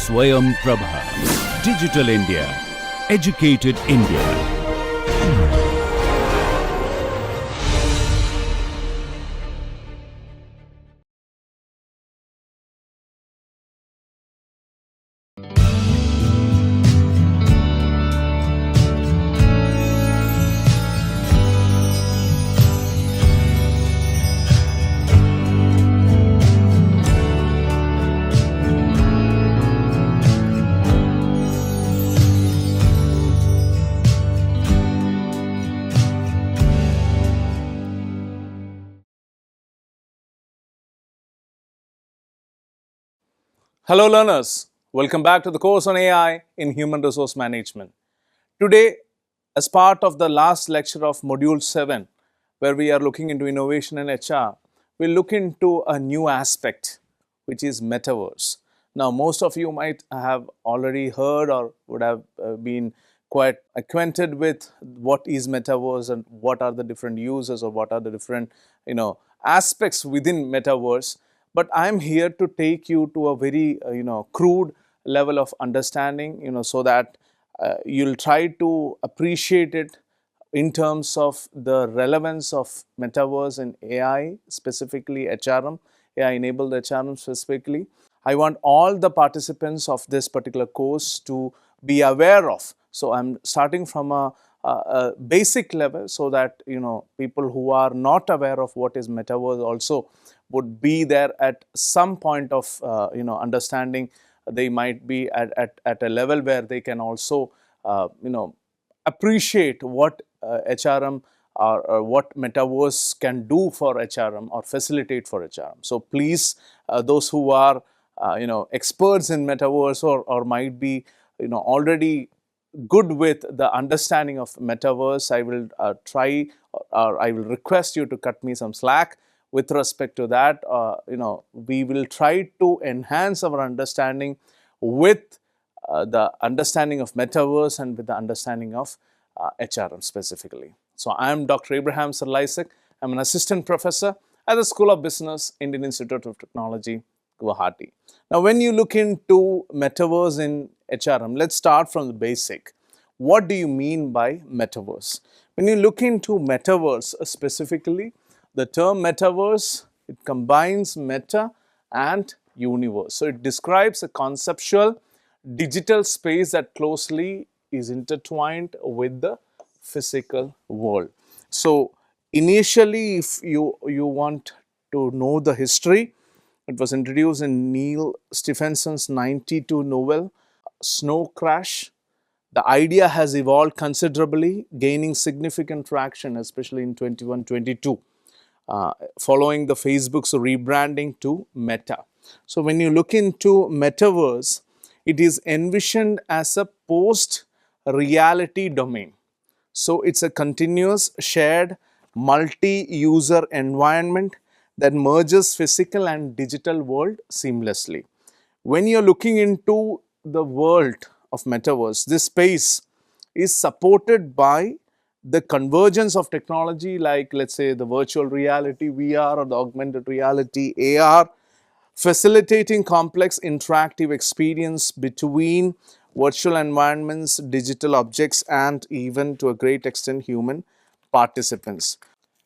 Swayam Prabha. Digital India. Educated India. Hello learners, welcome back to the course on AI in Human Resource Management. Today, as part of the last lecture of Module 7, where we are looking into innovation in HR, we'll look into a new aspect, which is Metaverse. Now, most of you might have already heard or would have been quite acquainted with what is Metaverse and what are the different uses or what are the different, aspects within Metaverse. But I'm here to take you to a very, crude level of understanding, so that you'll try to appreciate it in terms of the relevance of Metaverse in AI, specifically HRM, AI-enabled HRM specifically. I want all the participants of this particular course to be aware of. So I'm starting from a basic level so that, people who are not aware of what is Metaverse also would be there at some point of, understanding. They might be at a level where they can also, appreciate what HRM or what Metaverse can do for HRM or facilitate for HRM. So please, those who are, experts in Metaverse or might be, already good with the understanding of Metaverse, I will try or I will request you to cut me some slack. With respect to that, we will try to enhance our understanding with the understanding of Metaverse and with the understanding of HRM specifically. So I am Dr. Abraham Cyril Issac. I'm an assistant professor at the School of Business, Indian Institute of Technology, Guwahati. Now, when you look into Metaverse in HRM, let's start from the basic. What do you mean by Metaverse? When you look into Metaverse specifically, the term Metaverse, it combines meta and universe. So it describes a conceptual digital space that closely is intertwined with the physical world. So initially, if you want to know the history, it was introduced in Neil Stephenson's 92 novel, Snow Crash. The idea has evolved considerably, gaining significant traction, especially in 21-22. Following the Facebook's rebranding to Meta. So when you look into Metaverse, it is envisioned as a post-reality domain. So it's a continuous shared multi-user environment that merges physical and digital world seamlessly. When you're looking into the world of Metaverse, this space is supported by the convergence of technology like, let's say, the virtual reality, VR, or the augmented reality, AR, facilitating complex interactive experience between virtual environments, digital objects, and even to a great extent human participants.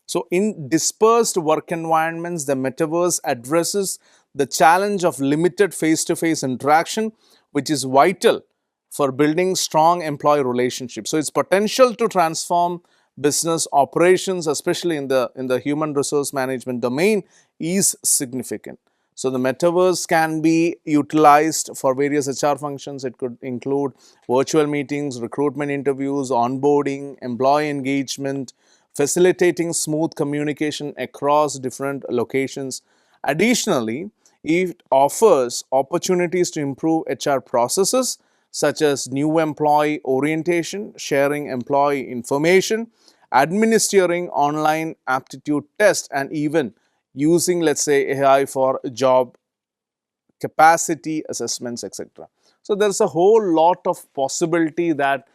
So in dispersed work environments, the Metaverse addresses the challenge of limited face-to-face interaction, which is vital for building strong employee relationships. So its potential to transform business operations, especially in the human resource management domain, is significant. So the Metaverse can be utilized for various HR functions. It could include virtual meetings, recruitment interviews, onboarding, employee engagement, facilitating smooth communication across different locations. Additionally, it offers opportunities to improve HR processes such as new employee orientation, sharing employee information, administering online aptitude tests, and even using, let's say, AI for job capacity assessments, etc. So there's a whole lot of possibility that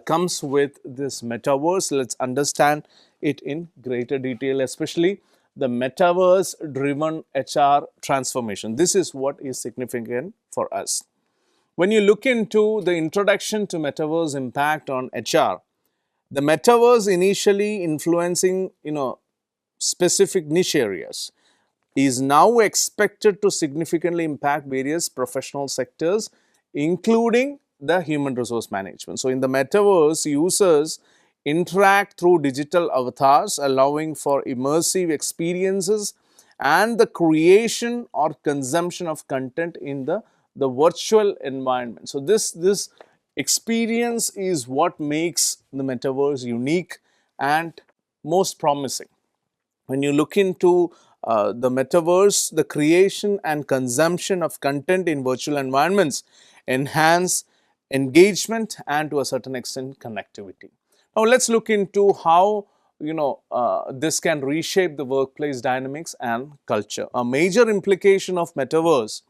comes with this Metaverse. Let's understand it in greater detail, especially the Metaverse driven HR transformation. This is what is significant for us. When you look into the introduction to Metaverse impact on HR, the Metaverse initially influencing, specific niche areas is now expected to significantly impact various professional sectors, including the human resource management. So, in the Metaverse, users interact through digital avatars, allowing for immersive experiences and the creation or consumption of content in the virtual environment. So, this experience is what makes the Metaverse unique and most promising. When you look into the Metaverse, the creation and consumption of content in virtual environments enhance engagement and to a certain extent connectivity. Now let's look into how this can reshape the workplace dynamics and culture. A major implication of Metaverse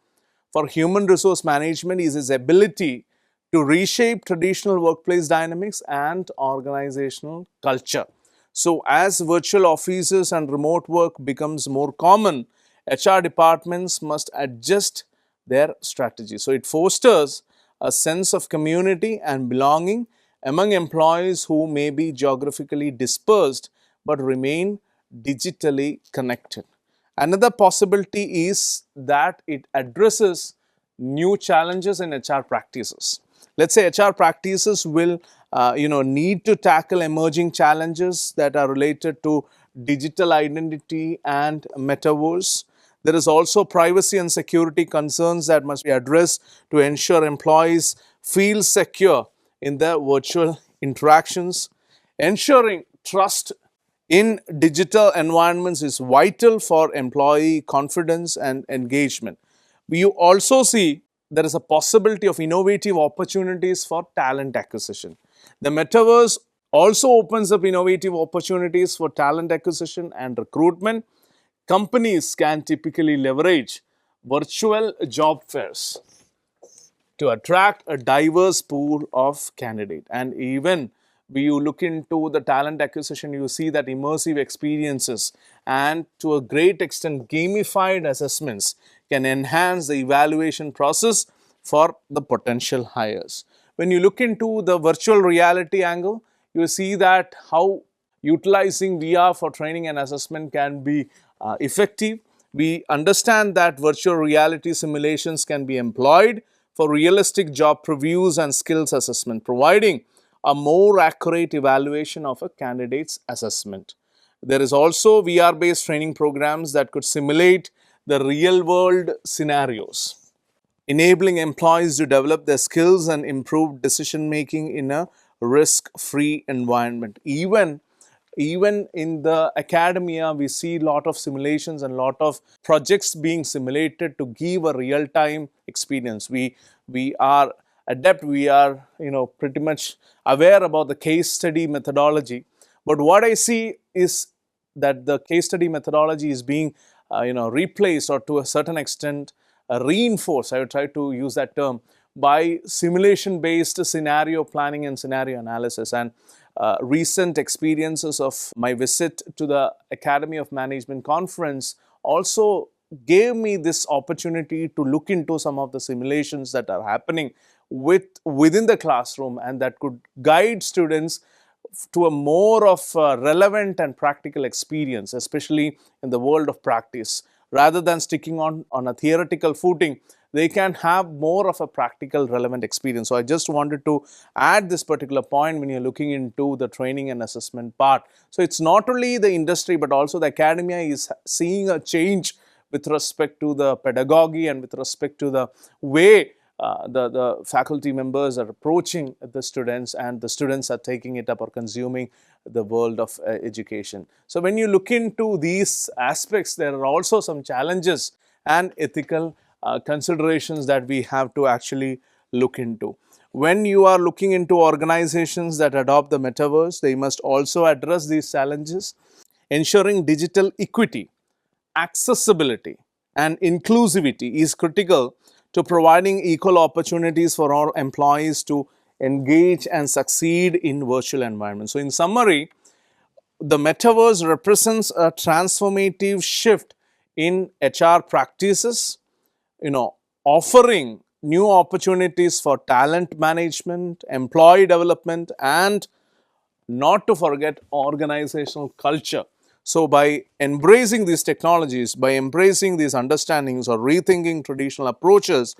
for human resource management is its ability to reshape traditional workplace dynamics and organizational culture. So, as virtual offices and remote work becomes more common, HR departments must adjust their strategy. So, it fosters a sense of community and belonging among employees who may be geographically dispersed but remain digitally connected. Another possibility is that it addresses new challenges in HR practices. Let's say HR practices will need to tackle emerging challenges that are related to digital identity and metaverse. There is also privacy and security concerns that must be addressed to ensure employees feel secure in their virtual interactions. Ensuring trust in digital environments is vital for employee confidence and engagement. We also see there is a possibility of innovative opportunities for talent acquisition. The Metaverse also opens up innovative opportunities for talent acquisition and recruitment. Companies can typically leverage virtual job fairs to attract a diverse pool of candidates. And even when you look into the talent acquisition, you see that immersive experiences and to a great extent gamified assessments can enhance the evaluation process for the potential hires. When you look into the virtual reality angle, you see that how utilizing VR for training and assessment can be effective. We understand that virtual reality simulations can be employed for realistic job previews and skills assessment, providing a more accurate evaluation of a candidate's assessment. There is also VR-based training programs that could simulate the real-world scenarios, enabling employees to develop their skills and improve decision making in a risk-free environment. Even in the academia, we see a lot of simulations and a lot of projects being simulated to give a real-time experience. We are adept, we are pretty much aware about the case study methodology. But what I see is that the case study methodology is being replaced or to a certain extent reinforced, I would try to use that term, by simulation-based scenario planning and scenario analysis. And recent experiences of my visit to the Academy of Management conference also gave me this opportunity to look into some of the simulations that are happening within the classroom and that could guide students to a more of relevant and practical experience, especially in the world of practice. Rather than sticking on a theoretical footing, they can have more of a practical relevant experience. So I just wanted to add this particular point when you're looking into the training and assessment part. So it's not only the industry but also the academia is seeing a change with respect to the pedagogy and with respect to the way the faculty members are approaching the students and the students are taking it up or consuming the world of education. So when you look into these aspects, there are also some challenges and ethical considerations that we have to actually look into. When you are looking into organizations that adopt the metaverse, they must also address these challenges, ensuring digital equity, accessibility and inclusivity is critical to providing equal opportunities for all employees to engage and succeed in virtual environments. So in summary, the metaverse represents a transformative shift in HR practices, offering new opportunities for talent management, employee development, and not to forget organizational culture. So, by embracing these technologies, by embracing these understandings or rethinking traditional approaches,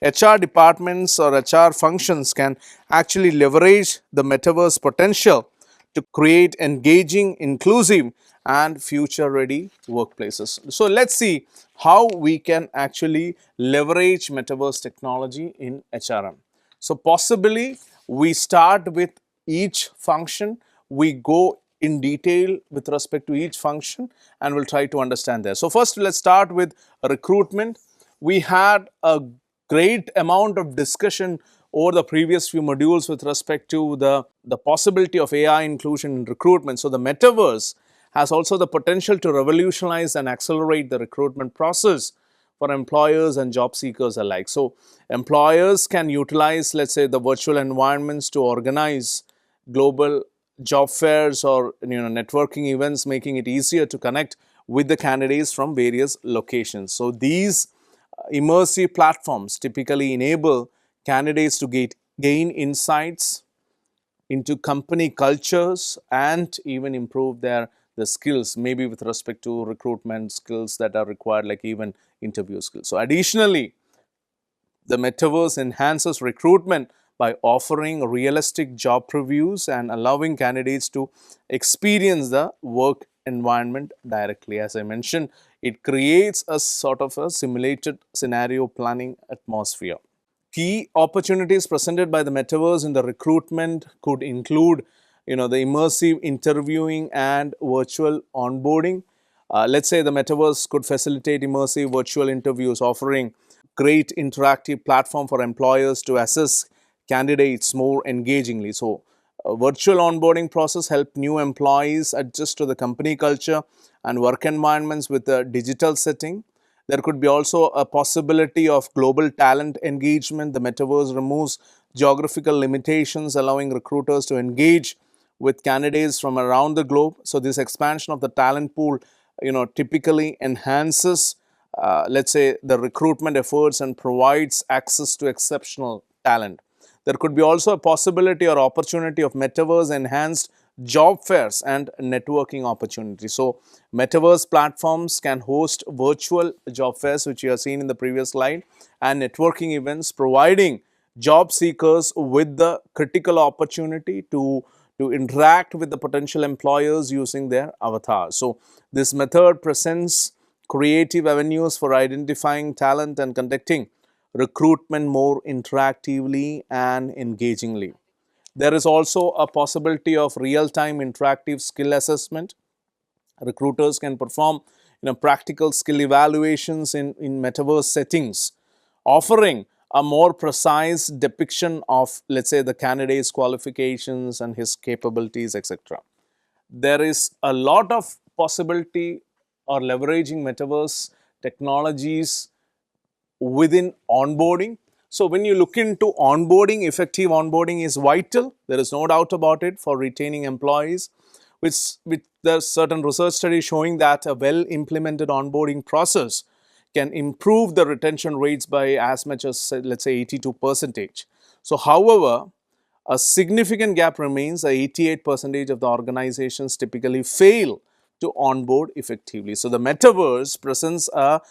HR departments or HR functions can actually leverage the metaverse potential to create engaging, inclusive, and future ready workplaces. So, let's see how we can actually leverage metaverse technology in HRM. So, possibly we start with each function, we go in detail with respect to each function, and we'll try to understand that. So, first let's start with recruitment. We had a great amount of discussion over the previous few modules with respect to the possibility of AI inclusion in recruitment. So, the metaverse has also the potential to revolutionize and accelerate the recruitment process for employers and job seekers alike. So, employers can utilize, let's say, the virtual environments to organize global job fairs or networking events, making it easier to connect with the candidates from various locations. So, these immersive platforms typically enable candidates to gain insights into company cultures and even improve the skills, maybe with respect to recruitment skills that are required, like even interview skills. So, additionally, the metaverse enhances recruitment by offering realistic job previews and allowing candidates to experience the work environment directly. As I mentioned, it creates a sort of a simulated scenario planning atmosphere. Key opportunities presented by the metaverse in the recruitment could include, the immersive interviewing and virtual onboarding. Let's say the metaverse could facilitate immersive virtual interviews, offering great interactive platform for employers to assess candidates more engagingly. So, a virtual onboarding process help new employees adjust to the company culture and work environments with a digital setting. There could be also a possibility of global talent engagement. The metaverse removes geographical limitations, allowing recruiters to engage with candidates from around the globe. So, this expansion of the talent pool, typically enhances, let's say, the recruitment efforts and provides access to exceptional talent. There could be also a possibility or opportunity of metaverse enhanced job fairs and networking opportunities. So, metaverse platforms can host virtual job fairs, which you have seen in the previous slide, and networking events, providing job seekers with the critical opportunity to interact with the potential employers using their avatars. So, this method presents creative avenues for identifying talent and conducting recruitment more interactively and engagingly. There is also a possibility of real-time interactive skill assessment. Recruiters can perform practical skill evaluations in metaverse settings, offering a more precise depiction of, let's say, the candidate's qualifications and his capabilities, etc. There is a lot of possibility or leveraging metaverse technologies within onboarding. So, when you look into onboarding, effective onboarding is vital. There is no doubt about it for retaining employees, which there's certain research studies showing that a well implemented onboarding process can improve the retention rates by as much as, let's say, 82%. So, however, a significant gap remains. 88% of the organizations typically fail to onboard effectively. So, the metaverse presents a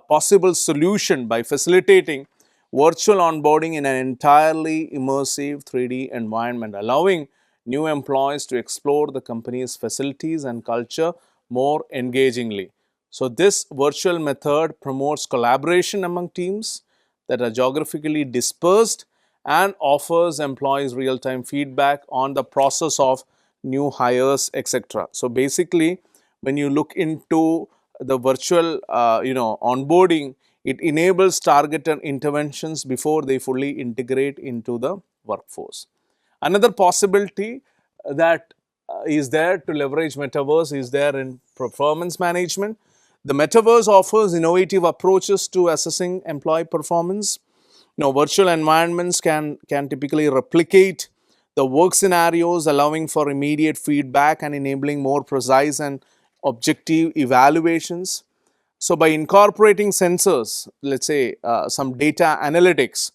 possible solution by facilitating virtual onboarding in an entirely immersive 3D environment, allowing new employees to explore the company's facilities and culture more engagingly. So, this virtual method promotes collaboration among teams that are geographically dispersed and offers employees real-time feedback on the process of new hires, etc. So, basically, when you look into the virtual onboarding, it enables targeted interventions before they fully integrate into the workforce. Another possibility that is there to leverage metaverse is there in performance management. The metaverse offers innovative approaches to assessing employee performance. Virtual environments can typically replicate the work scenarios, allowing for immediate feedback and enabling more precise and objective evaluations. So, by incorporating sensors, let's say some data analytics,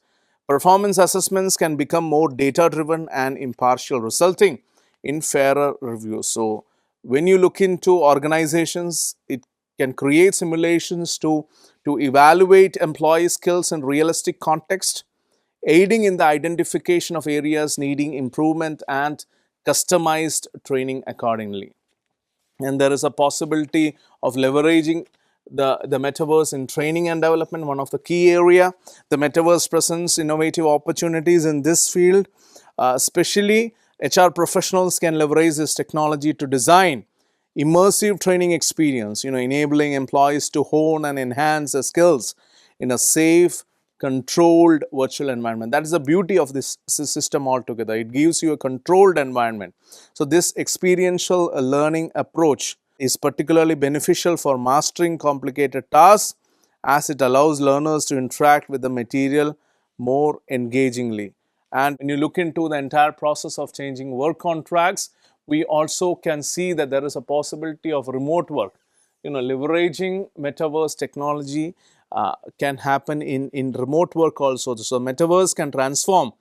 Performance assessments can become more data-driven and impartial, resulting in fairer reviews. So, when you look into organizations, it can create simulations to evaluate employee skills in realistic context, aiding in the identification of areas needing improvement and customized training accordingly. And there is a possibility of leveraging the metaverse in training and development, one of the key area. The metaverse presents innovative opportunities in this field, especially HR professionals can leverage this technology to design immersive training experience, enabling employees to hone and enhance their skills in a safe, controlled virtual environment. That is the beauty of this system altogether. It gives you a controlled environment. So this experiential learning approach is particularly beneficial for mastering complicated tasks, as it allows learners to interact with the material more engagingly. And when you look into the entire process of changing work contracts, we also can see that there is a possibility of remote work. Leveraging metaverse technology can happen in remote work also. So metaverse can transform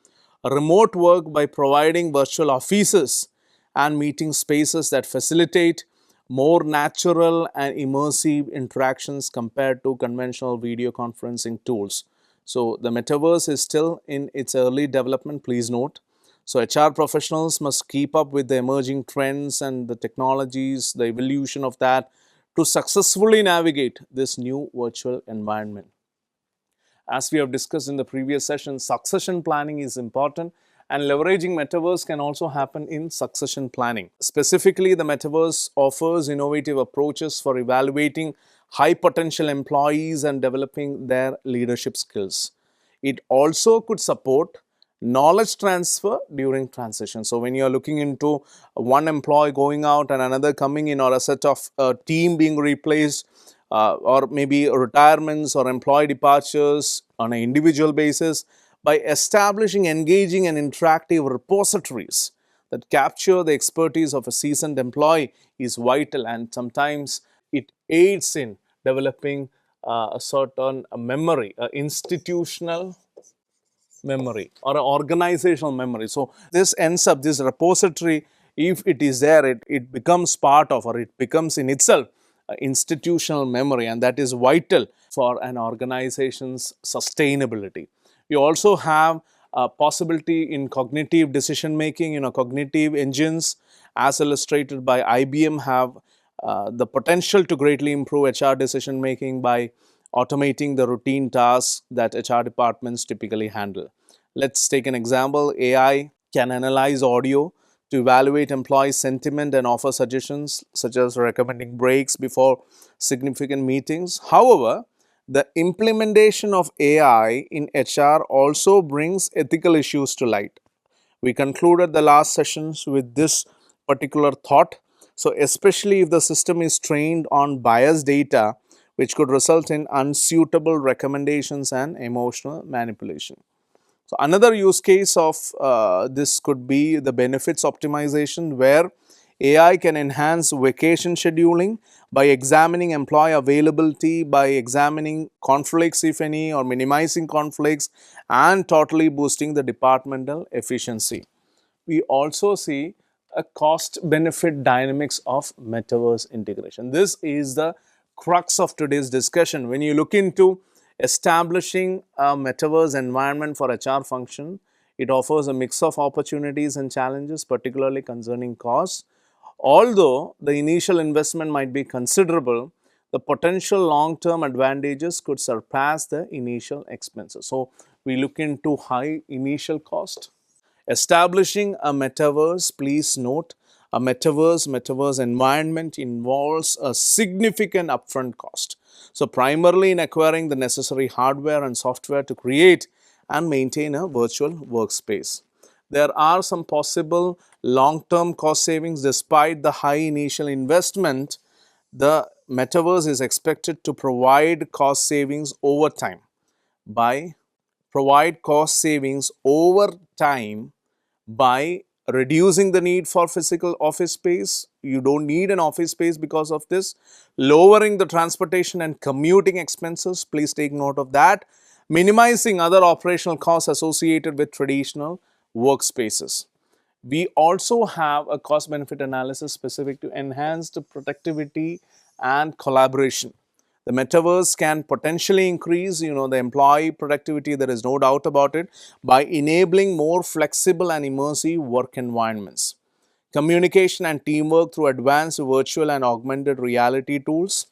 remote work by providing virtual offices and meeting spaces that facilitate more natural and immersive interactions compared to conventional video conferencing tools. So the metaverse is still in its early development, please note. So HR professionals must keep up with the emerging trends and the technologies, the evolution of that, to successfully navigate this new virtual environment. As we have discussed in the previous session, succession planning is important, and leveraging metaverse can also happen in succession planning. Specifically, the metaverse offers innovative approaches for evaluating high potential employees and developing their leadership skills. It also could support knowledge transfer during transition. So when you are looking into one employee going out and another coming in, or a set of team being replaced, or maybe retirements or employee departures on an individual basis, by establishing engaging and interactive repositories that capture the expertise of a seasoned employee is vital, and sometimes it aids in developing a certain memory, institutional memory or an organizational memory. So this ends up, this repository, if it is there, it becomes part of, or it becomes in itself institutional memory, and that is vital for an organization's sustainability. We also have a possibility in cognitive decision making. Cognitive engines, as illustrated by IBM, have the potential to greatly improve HR decision making by automating the routine tasks that HR departments typically handle. Let's take an example. AI can analyze audio to evaluate employee sentiment and offer suggestions, such as recommending breaks before significant meetings. However, the implementation of AI in HR also brings ethical issues to light. We concluded the last sessions with this particular thought. So especially if the system is trained on biased data, which could result in unsuitable recommendations and emotional manipulation. So another use case of this could be the benefits optimization, where AI can enhance vacation scheduling by examining employee availability, by examining conflicts if any, or minimizing conflicts, and totally boosting the departmental efficiency. We also see a cost benefit dynamics of metaverse integration. This is the crux of today's discussion. When you look into establishing a metaverse environment for HR function, it offers a mix of opportunities and challenges, particularly concerning costs. Although the initial investment might be considerable, the potential long-term advantages could surpass the initial expenses. So we look into high initial cost. Establishing a metaverse, please note, a metaverse environment involves a significant upfront cost. So primarily in acquiring the necessary hardware and software to create and maintain a virtual workspace. There are some possible long-term cost savings. Despite the high initial investment, the metaverse is expected to provide cost savings over time. By reducing the need for physical office space. You don't need an office space because of this. Lowering the transportation and commuting expenses. Please take note of that. minimizing other operational costs associated with traditional workspaces. We also have a cost benefit analysis specific to enhanced productivity and collaboration. The metaverse can potentially increase, the employee productivity, there is no doubt about it, by enabling more flexible and immersive work environments. Communication and teamwork through advanced virtual and augmented reality tools,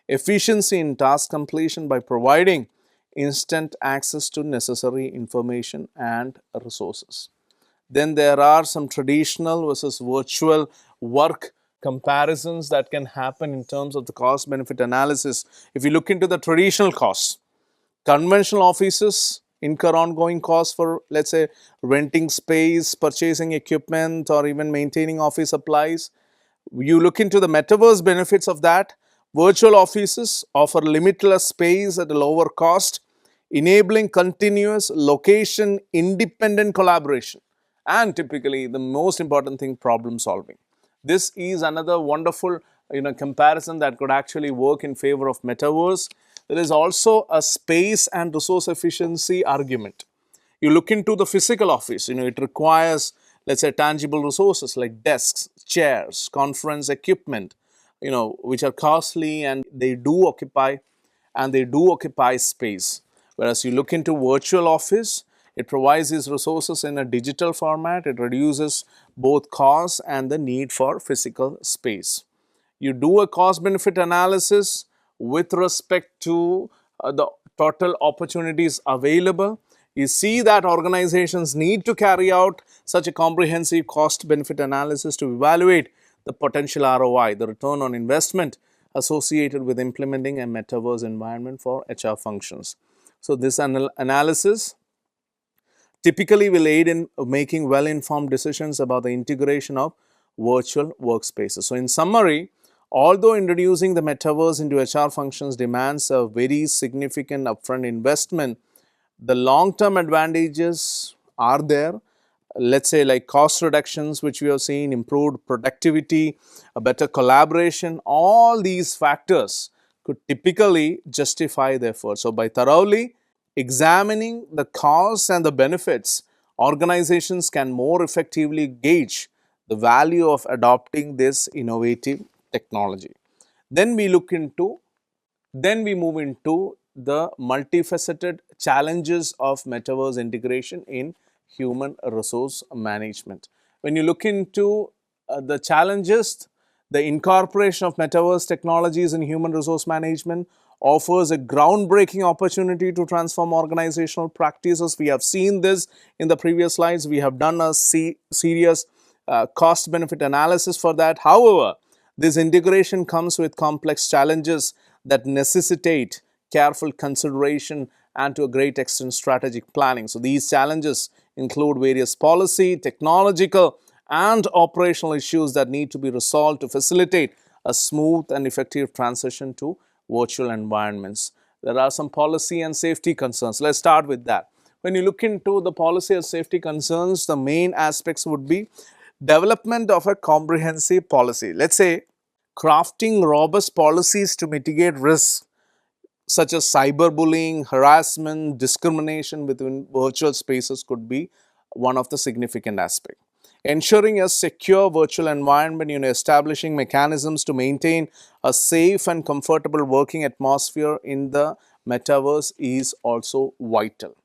efficiency in task completion by providing instant access to necessary information and resources. Then there are some traditional versus virtual work comparisons that can happen in terms of the cost benefit analysis. If you look into the traditional costs, conventional offices incur ongoing costs for, let's say, renting space, purchasing equipment, or even maintaining office supplies. You look into the metaverse benefits of that. Virtual offices offer limitless space at a lower cost, enabling continuous location independent collaboration, and typically the most important thing, problem solving. This is another wonderful comparison that could actually work in favor of metaverse. There is also a space and resource efficiency argument. You look into the physical office, it requires, let's say, tangible resources like desks, chairs, conference equipment, which are costly, and they do occupy space. Whereas you look into virtual office, it provides these resources in a digital format. It reduces both costs and the need for physical space. You do a cost benefit analysis with respect to the total opportunities available. You see that organizations need to carry out such a comprehensive cost benefit analysis to evaluate the potential ROI, the return on investment associated with implementing a metaverse environment for HR functions. So this analysis typically will aid in making well-informed decisions about the integration of virtual workspaces. So in summary, although introducing the metaverse into HR functions demands a very significant upfront investment, the long-term advantages are there. Let's say like cost reductions, which we have seen, improved productivity, a better collaboration, all these factors could typically justify the effort. So by thoroughly examining the costs and the benefits, organizations can more effectively gauge the value of adopting this innovative technology. Then we move into the multifaceted challenges of metaverse integration in human resource management. When you look into the challenges, the incorporation of metaverse technologies in human resource management offers a groundbreaking opportunity to transform organizational practices. We have seen this in the previous slides. We have done a serious cost benefit analysis for that. However, this integration comes with complex challenges that necessitate careful consideration and to a great extent strategic planning. So these challenges include various policy, technological and operational issues that need to be resolved to facilitate a smooth and effective transition to virtual environments. There are some policy and safety concerns. Let's start with that. When you look into the policy and safety concerns, the main aspects would be development of a comprehensive policy. Let's say crafting robust policies to mitigate risks such as cyberbullying, harassment, discrimination within virtual spaces could be one of the significant aspects. Ensuring a secure virtual environment, establishing mechanisms to maintain a safe and comfortable working atmosphere in the metaverse is also vital.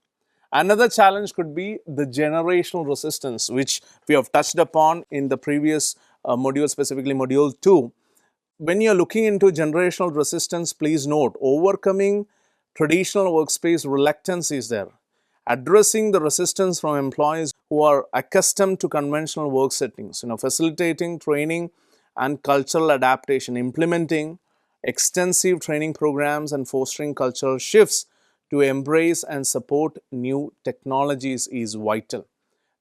Another challenge could be the generational resistance, which we have touched upon in the previous module, specifically module 2. When you're looking into generational resistance, please note, overcoming traditional workspace reluctance is there. Addressing the resistance from employees who are accustomed to conventional work settings, facilitating training and cultural adaptation, implementing extensive training programs and fostering cultural shifts to embrace and support new technologies is vital.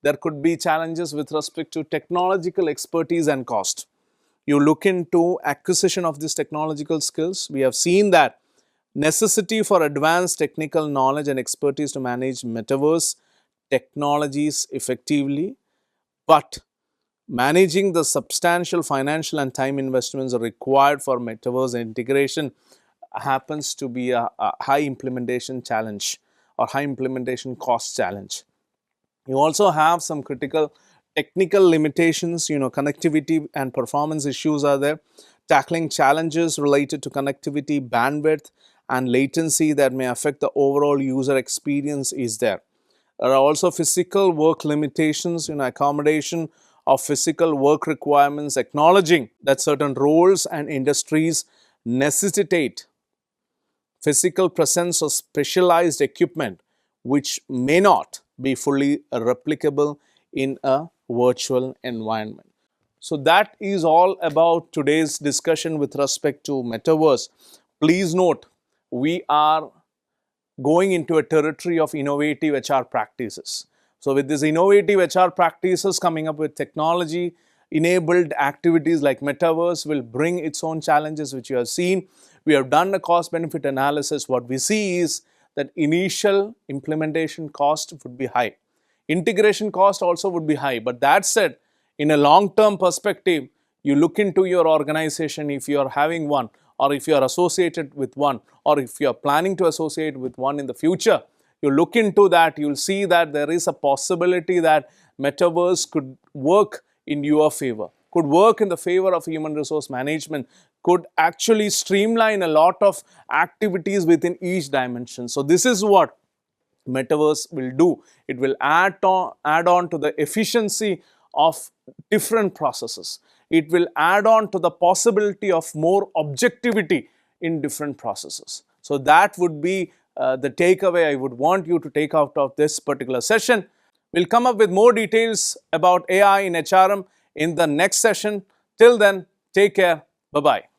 There could be challenges with respect to technological expertise and cost. You look into acquisition of these technological skills. We have seen that necessity for advanced technical knowledge and expertise to manage metaverse technologies effectively, but managing the substantial financial and time investments required for metaverse integration happens to be a high implementation challenge. or high implementation cost challenge. You also have some critical technical limitations, connectivity and performance issues are there. Tackling challenges related to connectivity, bandwidth and latency that may affect the overall user experience is there. There are also physical work limitations, accommodation of physical work requirements, acknowledging that certain roles and industries necessitate physical presence of specialized equipment which may not be fully replicable in a virtual environment. So that is all about today's discussion with respect to Metaverse. Please note, we are going into a territory of innovative HR practices. So with these innovative HR practices coming up with technology enabled activities like Metaverse will bring its own challenges, which you have seen. We have done a cost benefit analysis. What we see is that initial implementation cost would be high. Integration cost also would be high. But that said, in a long-term perspective, you look into your organization if you are having one, or if you are associated with one, or if you are planning to associate with one in the future, you look into that, you will see that there is a possibility that Metaverse could work in your favor, could work in the favor of human resource management, could actually streamline a lot of activities within each dimension. So this is what Metaverse will do. It will add on to the efficiency of different processes. It will add on to the possibility of more objectivity in different processes. So that would be the takeaway I would want you to take out of this particular session. We'll come up with more details about AI in HRM in the next session. Till then, take care. Bye-bye.